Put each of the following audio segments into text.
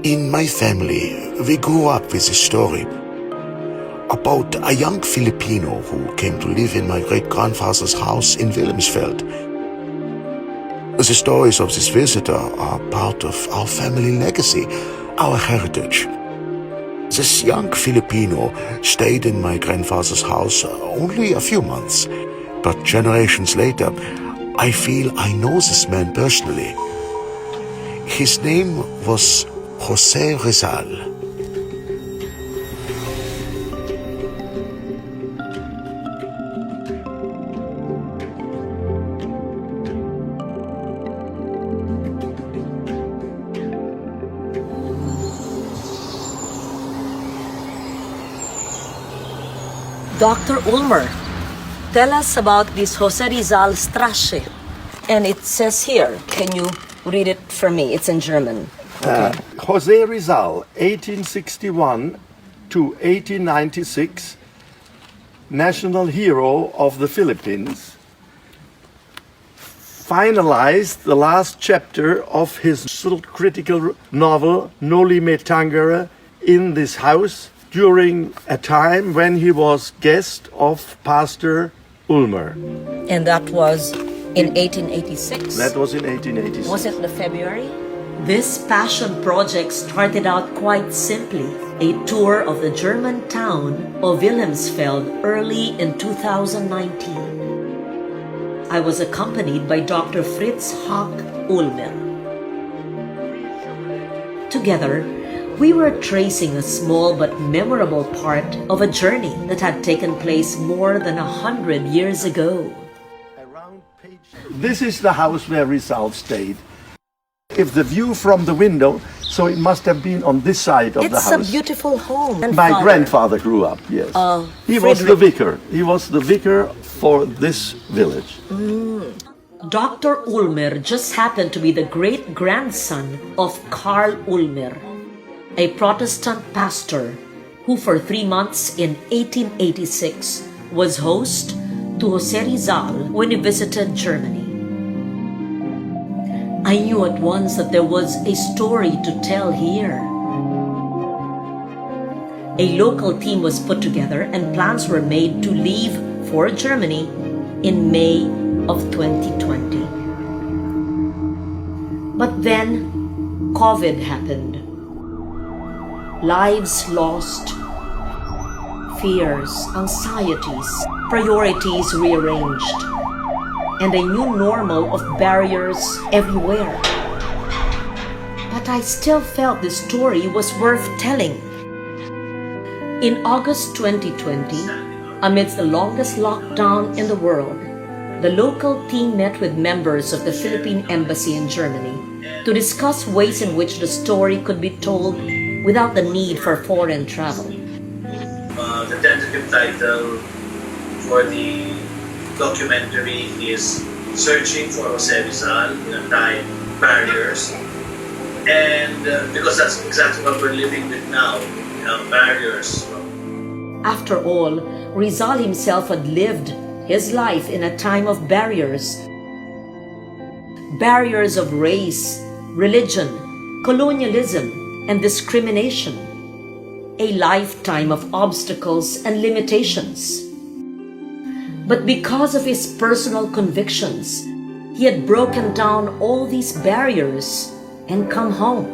In my family, we grew up with a story about a young Filipino who came to live in my great-grandfather's house in Wilhelmsfeld. The stories of this visitor are part of our family legacy, our heritage. This young Filipino stayed in my grandfather's house only a few months, but generations later, I feel I know this man personally. His name was Jose Rizal. Dr. Ulmer, tell us about this Jose Rizal Strasse. And it says here, can you read it for me? It's in German. Okay. Jose Rizal, 1861 to 1896, national hero of the Philippines, finalized the last chapter of his critical novel, Noli Me Tangere, in this house during a time when he was guest of Pastor Ulmer. And that was in 1886? That was in 1886. Was it the February? This passion project started out quite simply, a tour of the German town of Wilhelmsfeld early in 2019. I was accompanied by Dr. Fritz Hack Ulmer. Together, we were tracing a small but memorable part of a journey that had taken place more than 100 years ago. This is the house where Rizal stayed. If the view from the window, so it must have been on this side of the house. It's a beautiful home. My grandfather grew up, yes. He was the vicar. He was the vicar for this village. Dr. Ulmer just happened to be the great-grandson of Karl Ulmer, a Protestant pastor who for 3 months in 1886 was host to Jose Rizal when he visited Germany. I knew at once that there was a story to tell here. A local team was put together and plans were made to leave for Germany in May of 2020. But then, COVID happened. Lives lost, fears, anxieties, priorities rearranged, and a new normal of barriers everywhere. But I still felt the story was worth telling. In August 2020, amidst the longest lockdown in the world, the local team met with members of the Philippine Embassy in Germany to discuss ways in which the story could be told without the need for foreign travel. The tentative title for the documentary is Searching for Jose Rizal in a Time Barriers. And because that's exactly what we're living with now, barriers. After all, Rizal himself had lived his life in a time of barriers. Barriers of race, religion, colonialism, and discrimination. A lifetime of obstacles and limitations. But because of his personal convictions, he had broken down all these barriers and come home.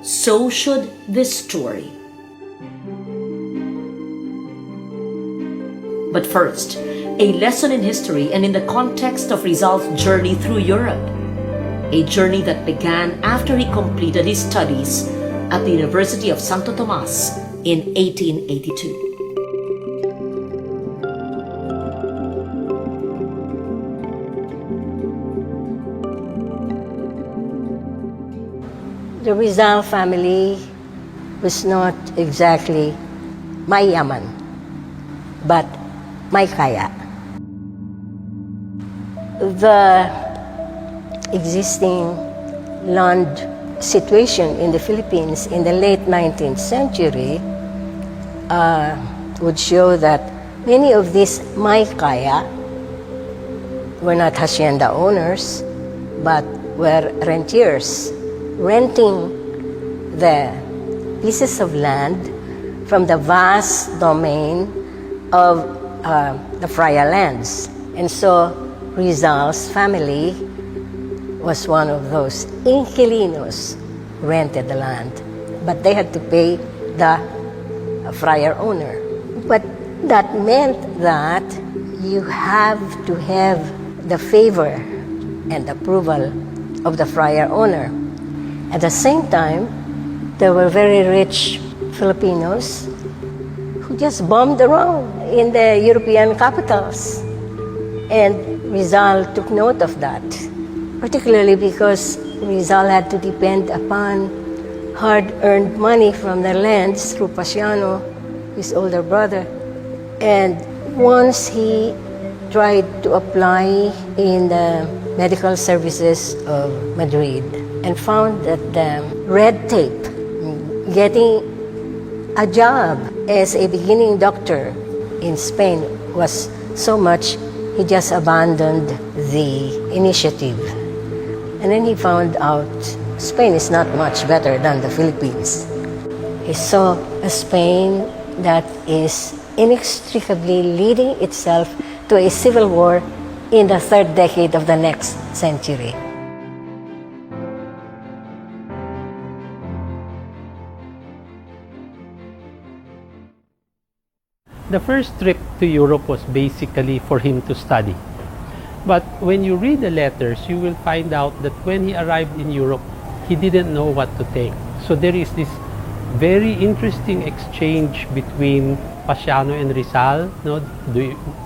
So should this story. But first, a lesson in history and in the context of Rizal's journey through Europe. A journey that began after he completed his studies at the University of Santo Tomas in 1882. The Rizal family was not exactly mayaman, but may kaya. The existing land situation in the Philippines in the late 19th century would show that many of these may kaya were not hacienda owners, but were rentiers, renting the pieces of land from the vast domain of the Friar lands. And so Rizal's family was one of those inquilinos who rented the land, but they had to pay the friar owner. But that meant that you have to have the favor and approval of the friar owner. At the same time, there were very rich Filipinos who just bombed around in the European capitals. And Rizal took note of that, particularly because Rizal had to depend upon hard-earned money from the lands through Pasiano, his older brother. And once he tried to apply in the medical services of Madrid and found that the red tape, getting a job as a beginning doctor in Spain was so much, he just abandoned the initiative. And then he found out Spain is not much better than the Philippines. He saw a Spain that is inextricably leading itself to a civil war in the third decade of the next century. The first trip to Europe was basically for him to study. But when you read the letters, you will find out that when he arrived in Europe, he didn't know what to take. So there is this very interesting exchange between Pasiano and Rizal. No?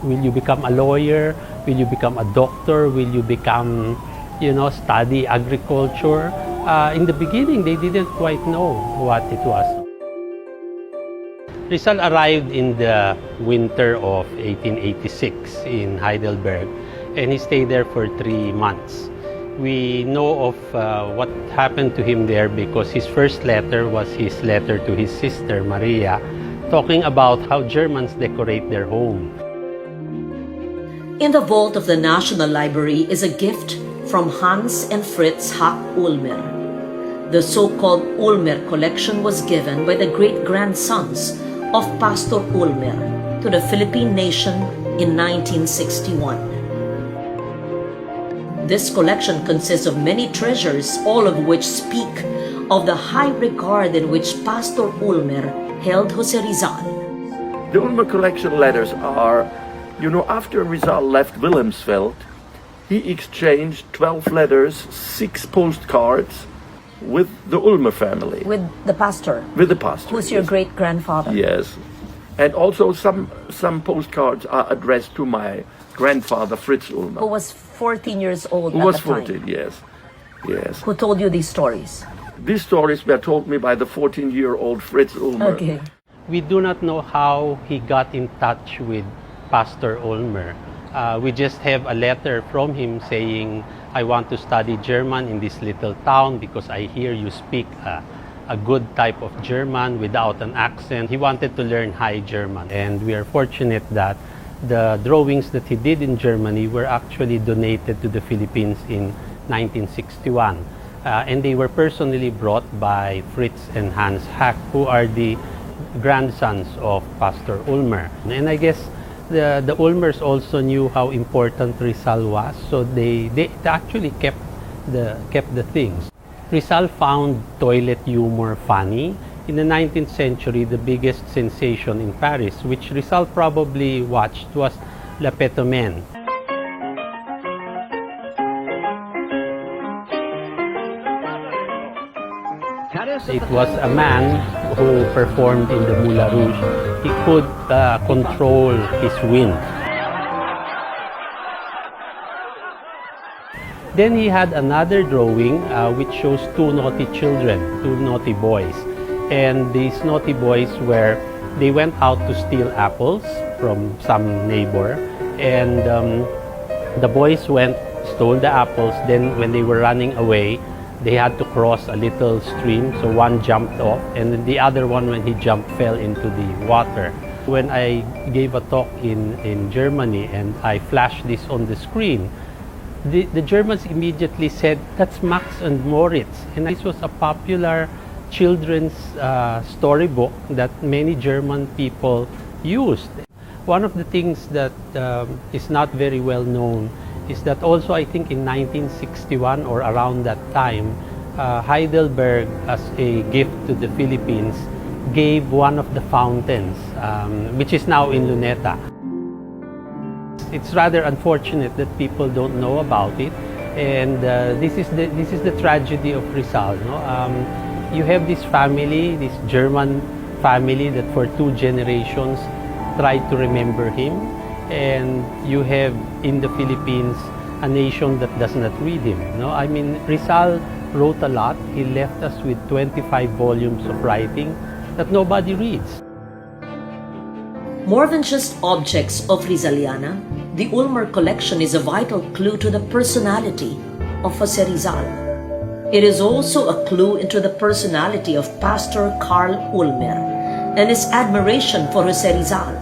Will you become a lawyer? Will you become a doctor? Will you become, study agriculture? In the beginning, they didn't quite know what it was. Rizal arrived in the winter of 1886 in Heidelberg, and he stayed there for 3 months. We know of what happened to him there because his first letter was his letter to his sister Maria, talking about how Germans decorate their home. In the vault of the National Library is a gift from Hans and Fritz Hack Ulmer. The so-called Ulmer collection was given by the great-grandsons of Pastor Ulmer to the Philippine nation in 1961. This collection consists of many treasures, all of which speak of the high regard in which Pastor Ulmer held Jose Rizal. The Ulmer collection letters are, after Rizal left Wilhelmsfeld, he exchanged 12 letters, 6 postcards with the Ulmer family. With the pastor? With the pastor. Who's your great-grandfather? Yes. And also some postcards are addressed to my grandfather, Fritz Ulmer. Who was 14 years old Who at was the time? 14, yes. Yes. Who told you these stories? These stories were told me by the 14-year-old Fritz Ulmer. Okay. We do not know how he got in touch with Pastor Ulmer. We just have a letter from him saying, I want to study German in this little town because I hear you speak a good type of German without an accent. He wanted to learn High German. And we are fortunate that the drawings that he did in Germany were actually donated to the Philippines in 1961. And they were personally brought by Fritz and Hans Hack, who are the grandsons of Pastor Ulmer. And I guess the Ulmers also knew how important Rizal was, so they actually kept the things. Rizal found toilet humor funny. In the 19th century, the biggest sensation in Paris, which Rizal probably watched, was La Petomaine. It was a man who performed in the Moulin Rouge. He could control his wind. Then he had another drawing which shows 2 naughty children, 2 naughty boys. And these naughty boys they went out to steal apples from some neighbor. And the boys stole the apples. Then when they were running away, they had to cross a little stream, so one jumped off, and then the other one, when he jumped, fell into the water. When I gave a talk in Germany and I flashed this on the screen, the Germans immediately said, that's Max and Moritz. And this was a popular children's storybook that many German people used. One of the things that is not very well known is that also I think in 1961 or around that time, Heidelberg, as a gift to the Philippines, gave one of the fountains, which is now in Luneta. It's rather unfortunate that people don't know about it, and this is the tragedy of Rizal. No? You have this family, this German family that for 2 generations tried to remember him, and you have in the Philippines a nation that does not read him. No? I mean, Rizal wrote a lot. He left us with 25 volumes of writing that nobody reads. More than just objects of Rizaliana, the Ulmer collection is a vital clue to the personality of Jose Rizal. It is also a clue into the personality of Pastor Karl Ulmer and his admiration for Jose Rizal.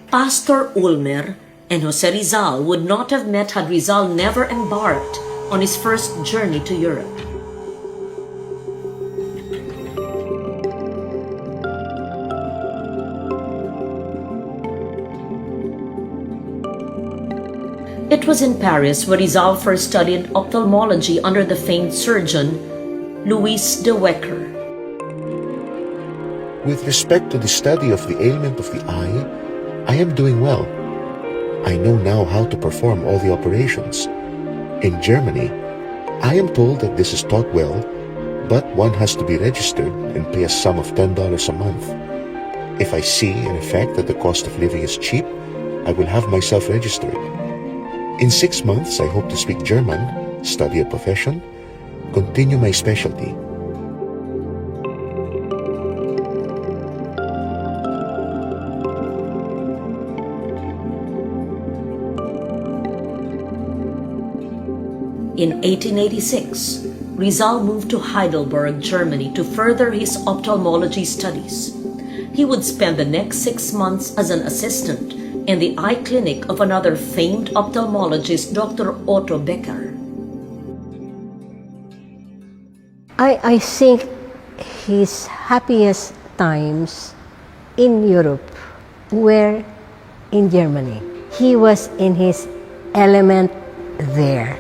Pastor Ulmer and Jose Rizal would not have met had Rizal never embarked on his first journey to Europe. It was in Paris where Rizal first studied ophthalmology under the famed surgeon Louis de Wecker. With respect to the study of the ailment of the eye, I am doing well. I know now how to perform all the operations. In Germany, I am told that this is taught well, but one has to be registered and pay a sum of $10 a month. If I see an effect that the cost of living is cheap, I will have myself registered. In 6 months, I hope to speak German, study a profession, continue my specialty. In 1886, Rizal moved to Heidelberg, Germany to further his ophthalmology studies. He would spend the next 6 months as an assistant in the eye clinic of another famed ophthalmologist, Dr. Otto Becker. I think his happiest times in Europe were in Germany. He was in his element there.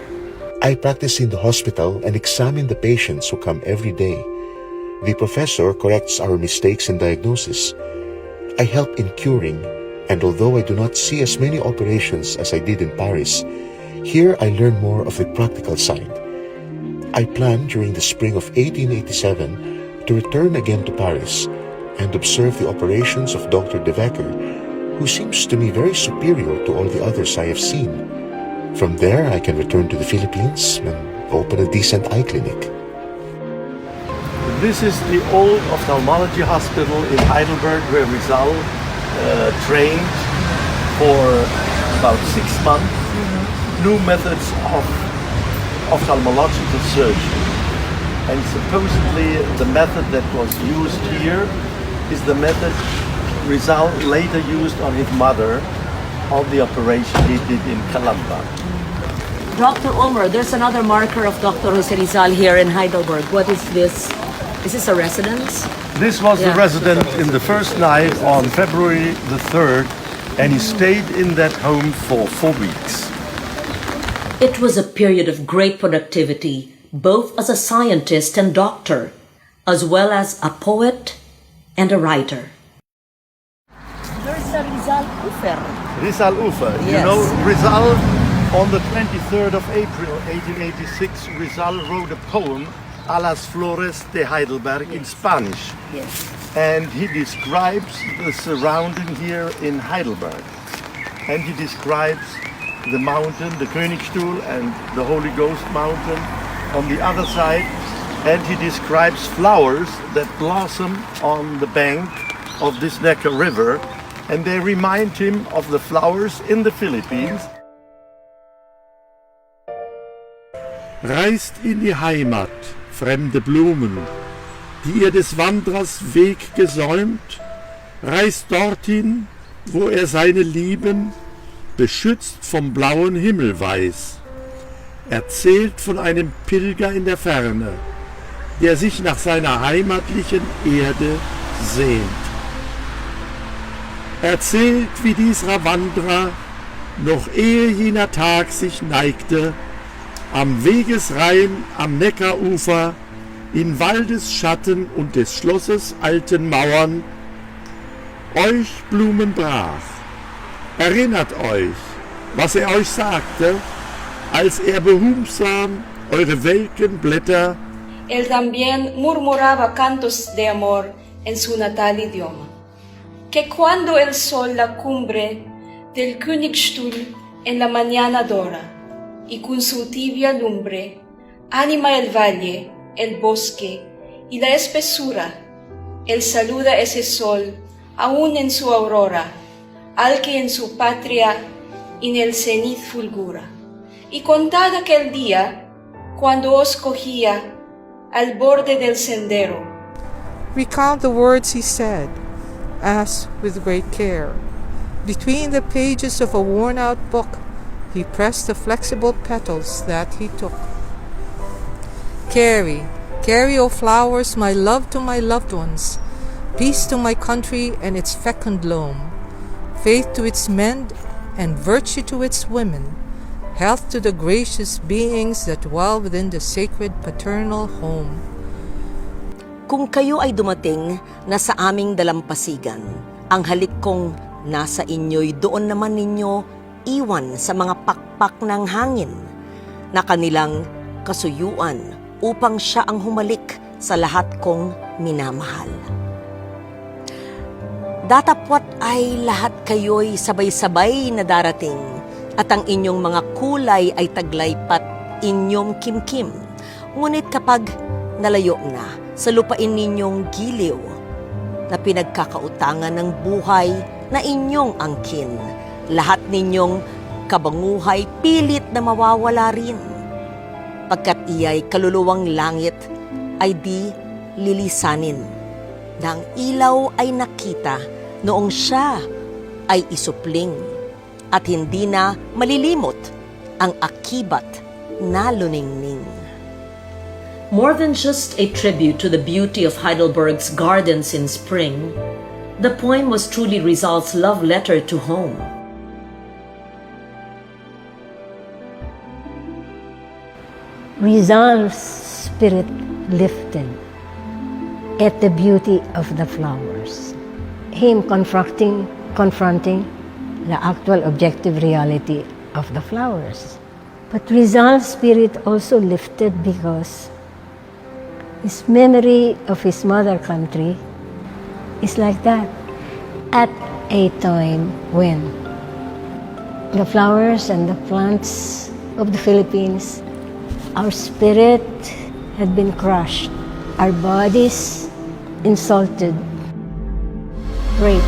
I practice in the hospital and examine the patients who come every day. The professor corrects our mistakes in diagnosis. I help in curing, and although I do not see as many operations as I did in Paris, here I learn more of the practical side. I plan during the spring of 1887 to return again to Paris and observe the operations of Dr. de Wecker, who seems to me very superior to all the others I have seen. From there, I can return to the Philippines and open a decent eye clinic. This is the old ophthalmology hospital in Heidelberg where Rizal trained for about 6 months. New methods of ophthalmological surgery. And supposedly the method that was used here is the method Rizal later used on his mother on the operation he did in Calamba. Dr. Ulmer, there's another marker of Dr. Jose Rizal here in Heidelberg. What is this? Is this a residence? This was the resident in the first night on February the 3rd, and he stayed in that home for 4 weeks. It was a period of great productivity, both as a scientist and doctor, as well as a poet and a writer. There's a Rizal Ufer. Rizal Ufer. Yes. You know, Rizal, on the 23rd of April 1886, Rizal wrote a poem, A las Flores de Heidelberg, in Spanish. Yes. And he describes the surrounding here in Heidelberg. And he describes the mountain, the Königstuhl, and the Holy Ghost mountain on the other side. And he describes flowers that blossom on the bank of this Neckar River. And they remind him of the flowers in the Philippines. Reist in die Heimat, fremde Blumen, die ihr des Wanderers Weg gesäumt, reist dorthin, wo seine Lieben, beschützt vom blauen Himmel weiß. Erzählt von einem Pilger in der Ferne, der sich nach seiner heimatlichen Erde sehnt. Erzählt, wie dieser Wanderer, noch ehe jener Tag sich neigte, am Wegesrhein, am Neckarufer, in Waldesschatten und des Schlosses alten Mauern, euch Blumen brach. Erinnert euch, was er euch sagte, als er behutsam eure welken Blätter. Él también murmuraba cantos de amor en su natal idioma, que cuando el sol la cumbre del Königstuhl en la mañana dora, y con su tibia lumbre anima el valle, el bosque y la espesura, él saluda ese sol aún en su aurora, al que en su patria en el cenit fulgura. Y contad aquel día, cuando os cogía al borde del sendero. Recount the words he said, as, with great care, between the pages of a worn-out book, he pressed the flexible petals that he took. Carry, carry, O flowers, my love to my loved ones, peace to my country and its fecund loam, faith to its men and virtue to its women, health to the gracious beings that dwell within the sacred paternal home. Kung kayo ay dumating na sa aming dalampasigan, ang halik kong nasa inyo'y doon naman ninyo iwan sa mga pakpak ng hangin na kanilang kasuyuan upang siya ang humalik sa lahat kong minamahal. Datapwat ay lahat kayo'y sabay-sabay na darating at ang inyong mga kulay ay taglaypat inyong kimkim. Ngunit kapag nalayo na sa lupain ninyong giliw na pinagkakautangan ng buhay na inyong angkin, lahat ninyong kabanguhay pilit na mawawala rin. Pagkat iya'y kaluluwang langit ay di lilisanin, na ang ilaw ay nakita noong siya ay isupling at hindi na malilimot ang akibat na luningning. More than just a tribute to the beauty of Heidelberg's gardens in spring, the poem was truly Rizal's love letter to home. Rizal's spirit lifted at the beauty of the flowers, him confronting the actual objective reality of the flowers. But Rizal's spirit also lifted because his memory of his mother country is like that. At a time when the flowers and the plants of the Philippines, our spirit had been crushed, our bodies insulted, raped.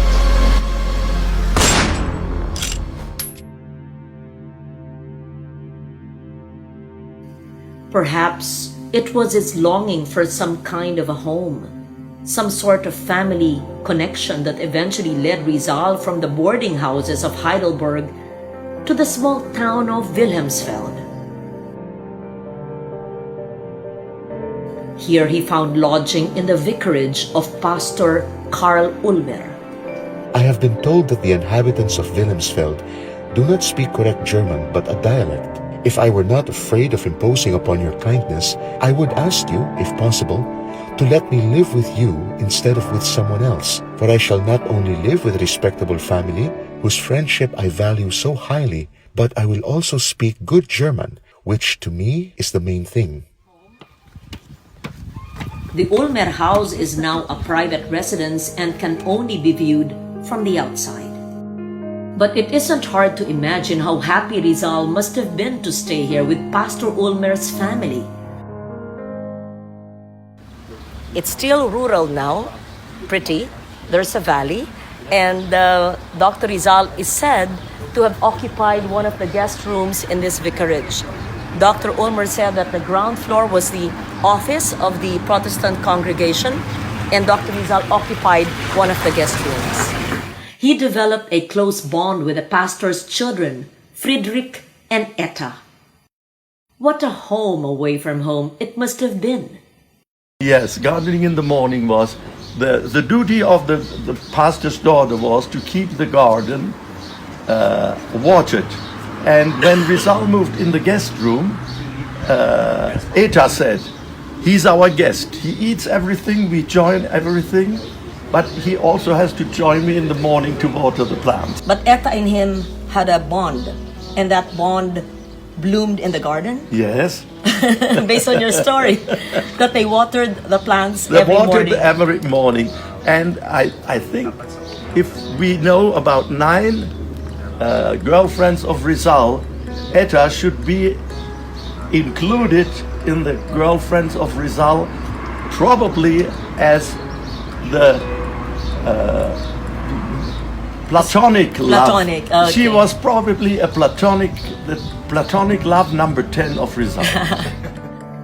Perhaps it was his longing for some kind of a home, some sort of family connection that eventually led Rizal from the boarding houses of Heidelberg to the small town of Wilhelmsfeld. Here he found lodging in the vicarage of Pastor Karl Ulmer. I have been told that the inhabitants of Wilhelmsfeld do not speak correct German but a dialect. If I were not afraid of imposing upon your kindness, I would ask you, if possible, to let me live with you instead of with someone else. For I shall not only live with a respectable family, whose friendship I value so highly, but I will also speak good German, which to me is the main thing. The Ulmer house is now a private residence and can only be viewed from the outside. But it isn't hard to imagine how happy Rizal must have been to stay here with Pastor Ulmer's family. It's still rural now, pretty. There's a valley, and Dr. Rizal is said to have occupied one of the guest rooms in this vicarage. Dr. Ulmer said that the ground floor was the office of the Protestant congregation, and Dr. Rizal occupied one of the guest rooms. He developed a close bond with the pastor's children, Friedrich and Etta. What a home away from home it must have been. Yes, gardening in the morning was the duty of the pastor's daughter was to keep the garden watered. And when Rizal moved in the guest room, Eta said, he's our guest. He eats everything, we join everything, but he also has to join me in the morning to water the plants. But Eta and him had a bond, and that bond bloomed in the garden? Yes. Based on your story, that they watered the plants They every watered morning. every morning. And I think if we know about 9 girlfriends of Rizal, Eta should be included in the girlfriends of Rizal, probably as the platonic love. Platonic, okay. She was probably the platonic love number 10 of Rizal.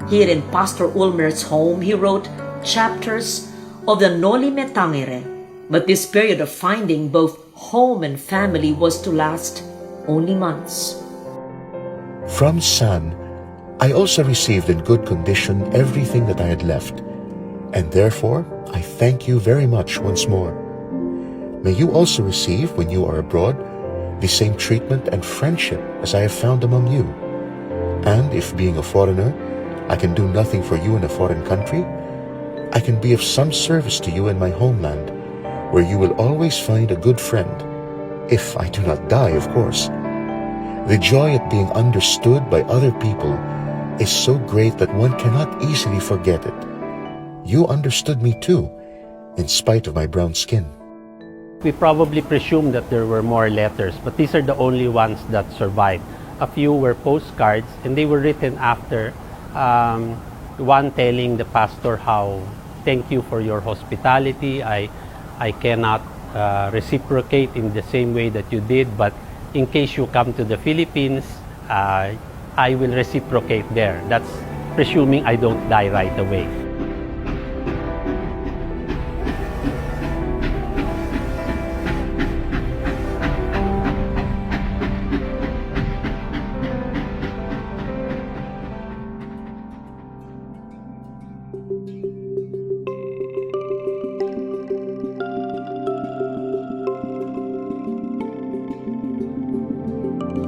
Here in Pastor Ulmer's home, he wrote chapters of the Noli Me Tangere. But this period of finding both home and family was to last only months. From San, I also received in good condition everything that I had left, and therefore I thank you very much once more. May you also receive, when you are abroad, the same treatment and friendship as I have found among you. And if, being a foreigner, I can do nothing for you in a foreign country, I can be of some service to you in my homeland, where you will always find a good friend, if I do not die, of course. The joy at being understood by other people is so great that one cannot easily forget it. You understood me too, in spite of my brown skin. We probably presume that there were more letters, but these are the only ones that survived. A few were postcards, and they were written after, one telling the pastor how, thank you for your hospitality, I cannot reciprocate in the same way that you did, but in case you come to the Philippines, I will reciprocate there. That's presuming I don't die right away.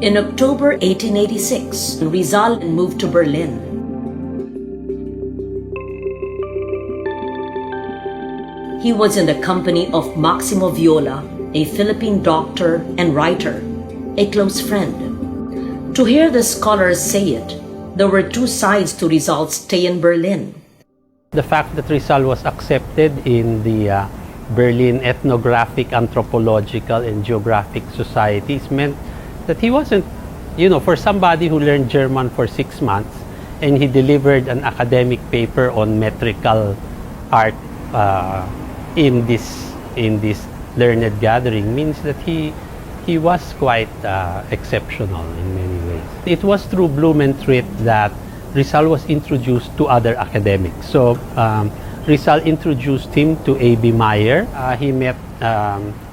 In October 1886, Rizal moved to Berlin. He was in the company of Maximo Viola, a Philippine doctor and writer, a close friend. To hear the scholars say it, there were 2 sides to Rizal's stay in Berlin. The fact that Rizal was accepted in the Berlin Ethnographic, Anthropological, and Geographic Societies meant that he wasn't, for somebody who learned German for 6 months and he delivered an academic paper on metrical art in this learned gathering, means that he was quite exceptional in many ways. It was through Blumentritt that Rizal was introduced to other academics. So Rizal introduced him to A.B. Meyer. He met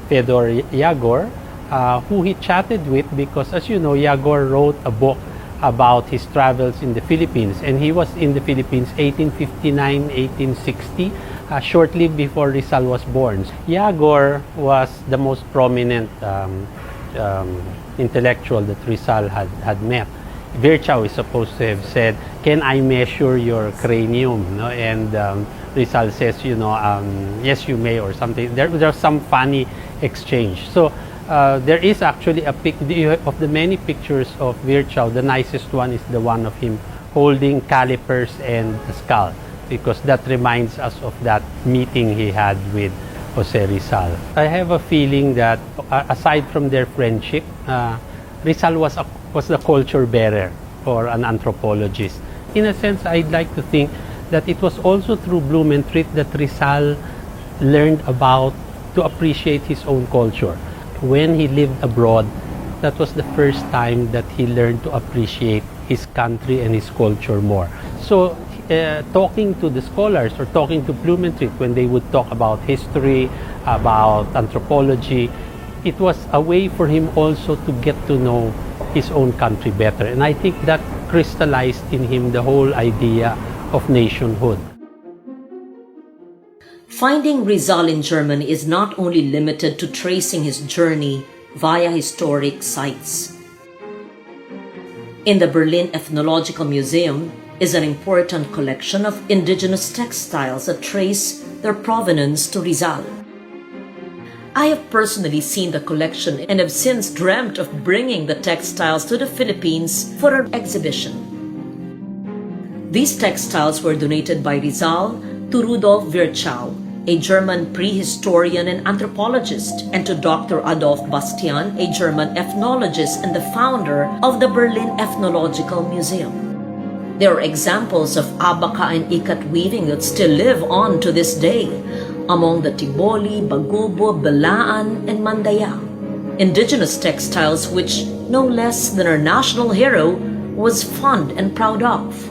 Fedor Yagor, who he chatted with because, as you know, Yagor wrote a book about his travels in the Philippines, and he was in the Philippines 1859-1860, shortly before Rizal was born. Yagor was the most prominent intellectual that Rizal had met. Virchow is supposed to have said, "Can I measure your cranium?" No? And Rizal says, "Yes, you may," or something. There's some funny exchange. So there is actually a pic of the many pictures of Virchow. The nicest one is the one of him holding calipers and a skull, because that reminds us of that meeting he had with Jose Rizal. I have a feeling that aside from their friendship, Rizal was the culture bearer for an anthropologist. In a sense, I'd like to think that it was also through Blumentritt that Rizal learned to appreciate his own culture. When he lived abroad, that was the first time that he learned to appreciate his country and his culture more. So talking to the scholars or talking to Blumentritt, when they would talk about history, about anthropology, it was a way for him also to get to know his own country better. And I think that crystallized in him the whole idea of nationhood. Finding Rizal in Germany is not only limited to tracing his journey via historic sites. In the Berlin Ethnological Museum is an important collection of indigenous textiles that trace their provenance to Rizal. I have personally seen the collection and have since dreamt of bringing the textiles to the Philippines for an exhibition. These textiles were donated by Rizal to Rudolf Virchow, a German prehistorian and anthropologist, and to Dr. Adolf Bastian, a German ethnologist and the founder of the Berlin Ethnological Museum. There are examples of abaca and ikat weaving that still live on to this day among the Tiboli, Bagubo, Balaan, and Mandaya. Indigenous textiles which, no less than our national hero, was fond and proud of.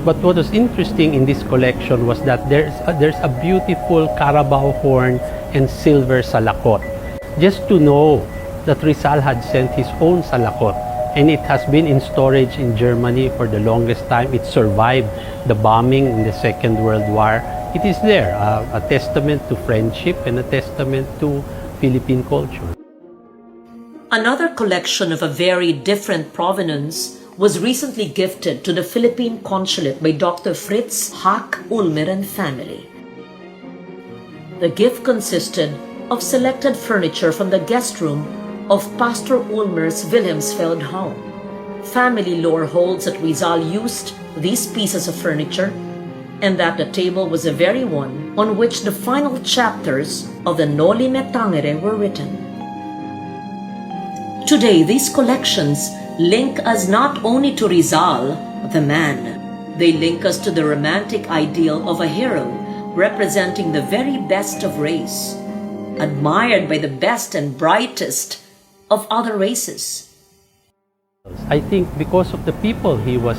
But what was interesting in this collection was that there's a beautiful Carabao horn and silver salakot. Just to know that Rizal had sent his own salakot, and it has been in storage in Germany for the longest time. It survived the bombing in the Second World War. It is there, a testament to friendship and a testament to Philippine culture. Another collection of a very different provenance was recently gifted to the Philippine Consulate by Dr. Fritz Hack Ulmer and family. The gift consisted of selected furniture from the guest room of Pastor Ulmer's Wilhelmsfeld home. Family lore holds that Rizal used these pieces of furniture and that the table was the very one on which the final chapters of the Noli Me Tangere were written. Today, these collections link us not only to Rizal, the man, they link us to the romantic ideal of a hero representing the very best of race, admired by the best and brightest of other races. I think because of the people he was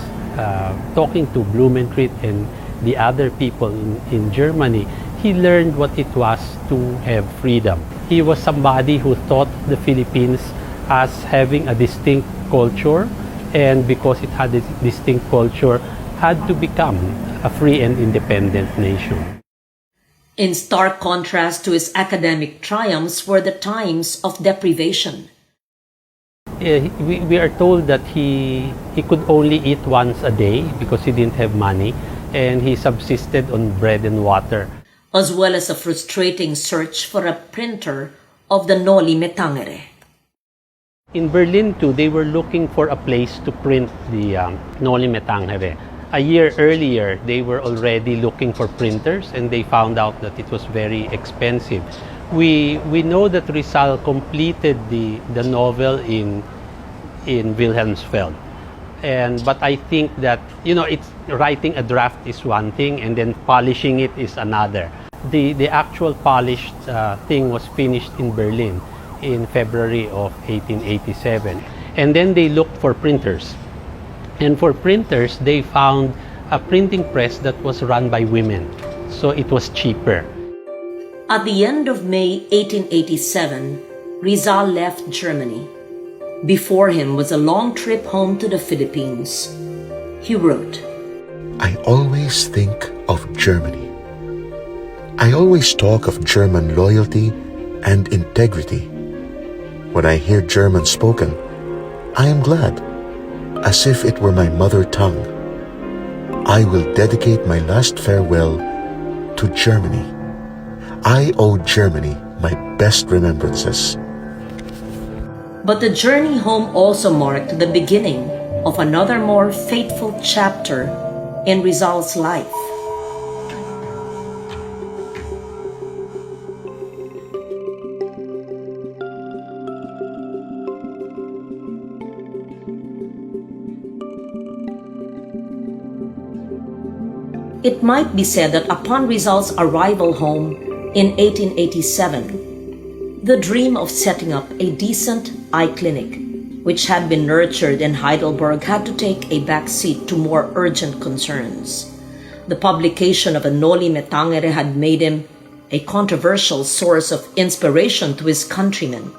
talking to, Blumentritt and the other people in Germany, he learned what it was to have freedom. He was somebody who thought the Philippines as having a distinct culture, and because it had a distinct culture, had to become a free and independent nation. In stark contrast to his academic triumphs were the times of deprivation. We are told that he could only eat once a day because he didn't have money, and he subsisted on bread and water. As well as a frustrating search for a printer of the Noli Me Tangere. In Berlin too, they were looking for a place to print the Noli Me Tangere. A year earlier, they were already looking for printers, and they found out that it was very expensive. We know that Rizal completed the novel in Wilhelmsfeld, but I think that it's writing a draft is one thing, and then polishing it is another. The actual polished thing was finished in Berlin in February of 1887. And then they looked for printers. And for printers, they found a printing press that was run by women. So it was cheaper. At the end of May 1887, Rizal left Germany. Before him was a long trip home to the Philippines. He wrote, I always think of Germany. I always talk of German loyalty and integrity. When I hear German spoken, I am glad, as if it were my mother tongue. I will dedicate my last farewell to Germany. I owe Germany my best remembrances. But the journey home also marked the beginning of another more fateful chapter in Rizal's life. It might be said that upon Rizal's arrival home in 1887, the dream of setting up a decent eye clinic, which had been nurtured in Heidelberg, had to take a backseat to more urgent concerns. The publication of a Noli Me Tangere had made him a controversial source of inspiration to his countrymen,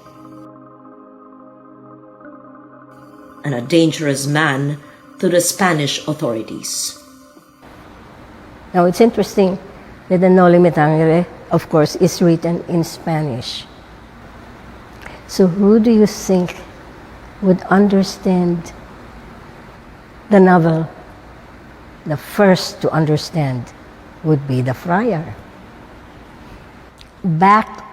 and a dangerous man to the Spanish authorities. Now it's interesting that the Noli Me Tangere, of course, is written in Spanish. So who do you think would understand the novel? The first to understand would be the friar. Back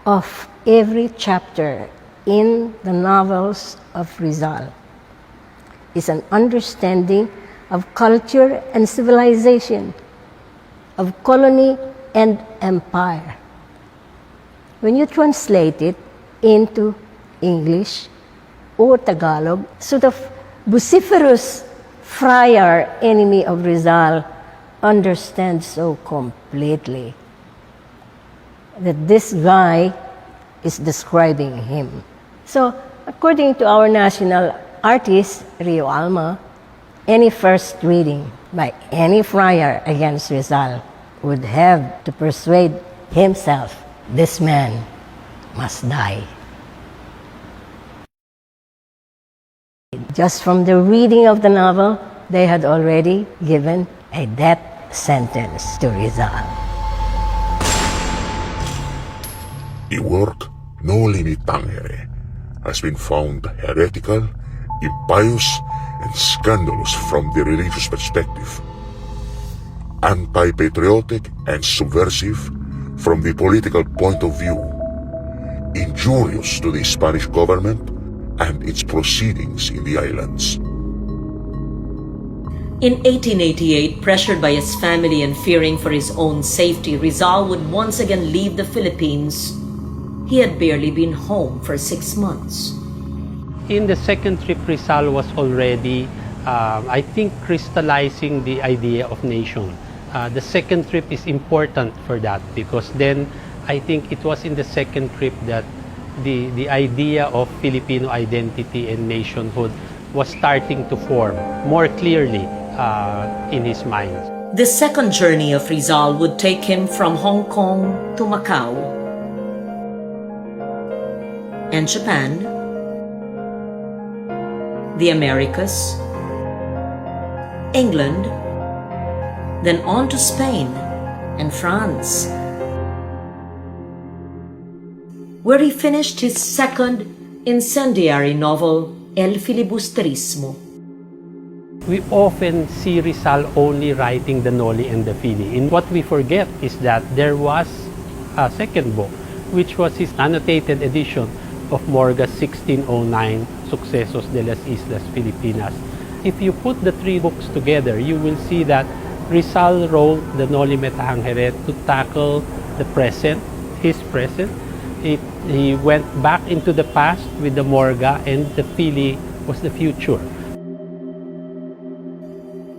of every chapter in the novels of Rizal is an understanding of culture and civilization, of colony and empire. When you translate it into English or Tagalog, so the vociferous friar, enemy of Rizal, understands so completely that this guy is describing him. So, according to our national artist, Rio Alma, any first reading by any friar against Rizal would have to persuade himself, this man must die. Just from the reading of the novel, they had already given a death sentence to Rizal. The work Noli Me Tangere has been found heretical, impious, and scandalous from the religious perspective, anti-patriotic and subversive from the political point of view, injurious to the Spanish government and its proceedings in the islands. In 1888, pressured by his family and fearing for his own safety, Rizal would once again leave the Philippines. He had barely been home for 6 months. In the second trip, Rizal was already, I think, crystallizing the idea of nation. The second trip is important for that because then I think it was in the second trip that the idea of Filipino identity and nationhood was starting to form more clearly in his mind. The second journey of Rizal would take him from Hong Kong to Macau and Japan, the Americas, England, then on to Spain and France, where he finished his second incendiary novel, El Filibusterismo. We often see Rizal only writing the Noli and the Fili. And what we forget is that there was a second book, which was his annotated edition of Morga's 1609 Sucesos de las Islas Filipinas. If you put the three books together, you will see that Rizal wrote the Noli Me Tangere to tackle the present, his present. He went back into the past with the Morga, and the Fili was the future.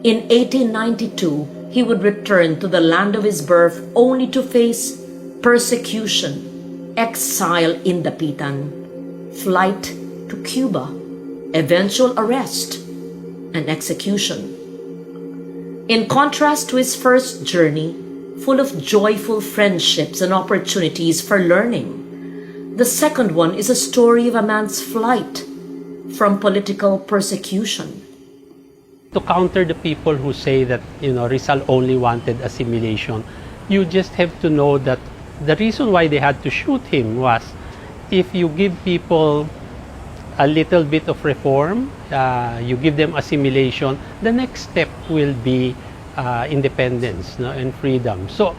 In 1892, he would return to the land of his birth only to face persecution, exile in Dapitan, flight to Cuba, eventual arrest, and execution. In contrast to his first journey, full of joyful friendships and opportunities for learning, the second one is a story of a man's flight from political persecution. To counter the people who say that, Rizal only wanted assimilation, you just have to know that the reason why they had to shoot him was if you give people a little bit of reform, you give them assimilation, the next step will be independence and freedom. So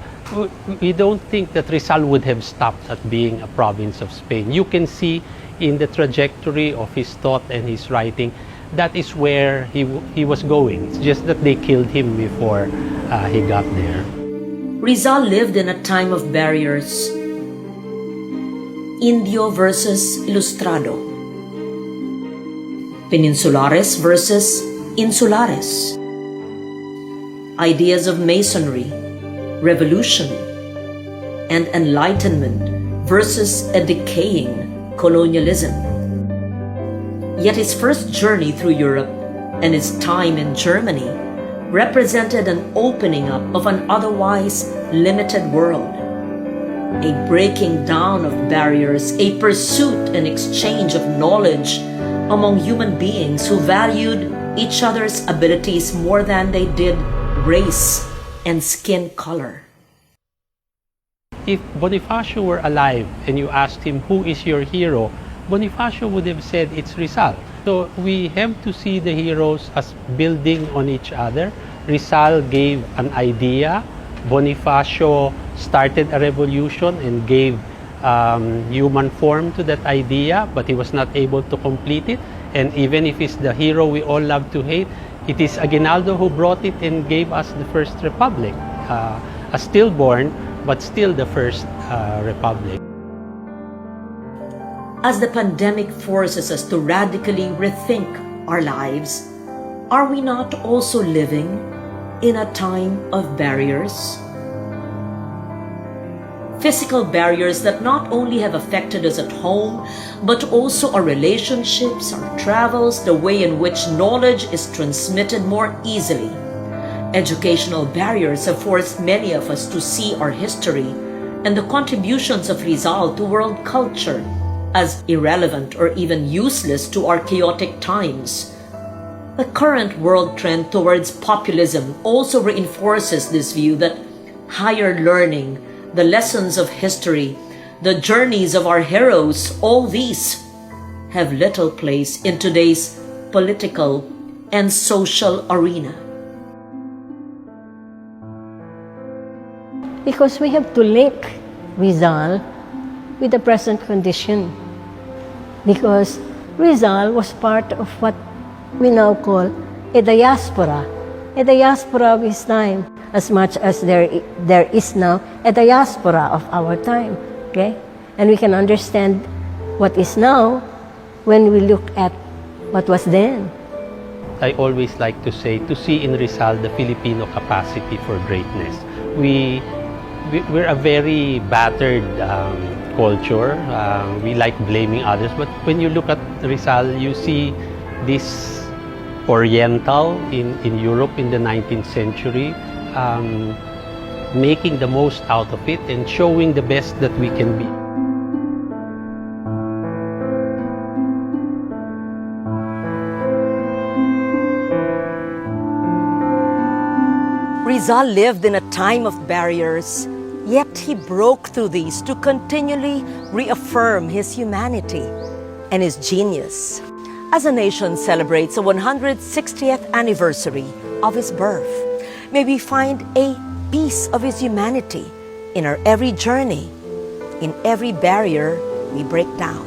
we don't think that Rizal would have stopped at being a province of Spain. You can see in the trajectory of his thought and his writing, that is where he was going. It's just that they killed him before he got there. Rizal lived in a time of barriers. Indio versus Ilustrado. Peninsulares versus Insulares. Ideas of masonry, revolution, and enlightenment versus a decaying colonialism. Yet his first journey through Europe and his time in Germany represented an opening up of an otherwise limited world, a breaking down of barriers, a pursuit and exchange of knowledge among human beings who valued each other's abilities more than they did race and skin color. if Bonifacio were alive and you asked him, who is your hero? Bonifacio would have said it's Rizal. So we have to see the heroes as building on each other. Rizal gave an idea. Bonifacio started a revolution and gave human form to that idea, but he was not able to complete it. And even if he's the hero we all love to hate, it is Aguinaldo who brought it and gave us the first republic. A stillborn, but still the first republic. As the pandemic forces us to radically rethink our lives, are we not also living in a time of barriers? Physical barriers that not only have affected us at home, but also our relationships, our travels, the way in which knowledge is transmitted more easily. Educational barriers have forced many of us to see our history and the contributions of Rizal to world culture as irrelevant or even useless to our chaotic times. The current world trend towards populism also reinforces this view that higher learning, the lessons of history, the journeys of our heroes, all these have little place in today's political and social arena. Because we have to link Rizal with the present condition. Because Rizal was part of what we now call a diaspora of his time, as much as there is now a diaspora of our time, okay? And we can understand what is now when we look at what was then. I always like to say, to see in Rizal the Filipino capacity for greatness. We're a very battered culture. We like blaming others, but when you look at Rizal, you see this Oriental in Europe in the 19th century, making the most out of it and showing the best that we can be. Rizal lived in a time of barriers, yet he broke through these to continually reaffirm his humanity and his genius. As a nation celebrates the 160th anniversary of his birth, may we find a piece of his humanity in our every journey, in every barrier we break down.